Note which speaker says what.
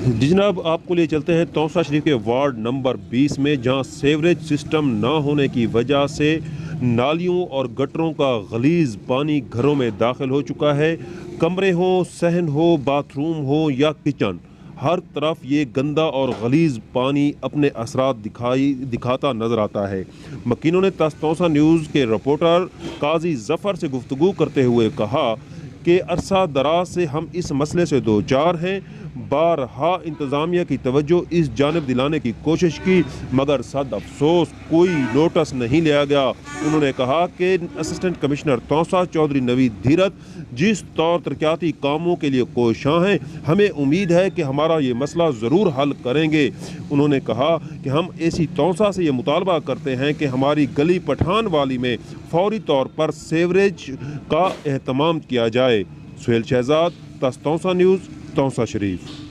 Speaker 1: जी जनाब, आपको लिए चलते हैं तौसा शरीफ के वार्ड नंबर 20 में, जहां सीवरेज सिस्टम ना होने की वजह से नालियों और गटरों का गलीज पानी घरों में दाखिल हो चुका है। कमरे हो, सहन हो, बाथरूम हो या किचन, हर तरफ ये गंदा और गलीज पानी अपने असरात दिखाता नजर आता है। मकीनों ने तौसा न्यूज़ के रिपोर्टर काजी जफ़र से गुफ्तगू करते हुए कहा कि अरसा दराज से हम इस मसले से दो चार हैं। बारहा इंतज़ामिया की तवज्जो इस जानिब दिलाने की कोशिश की, मगर सद अफसोस कोई नोटिस नहीं लिया गया। उन्होंने कहा कि असिस्टेंट कमिश्नर तौसा चौधरी नवीद धीरत जिस तौर तरक्याती कामों के लिए कोशां हैं, हमें उम्मीद है कि हमारा ये मसला ज़रूर हल करेंगे। उन्होंने कहा कि हम एसी तौसा से ये मुतालबा करते हैं कि हमारी गली पठान वाली में फौरी तौर पर सीवरेज का एहतमाम किया जाए। सुहेल शहजाद, तौसा न्यूज़, तौसा शरीफ।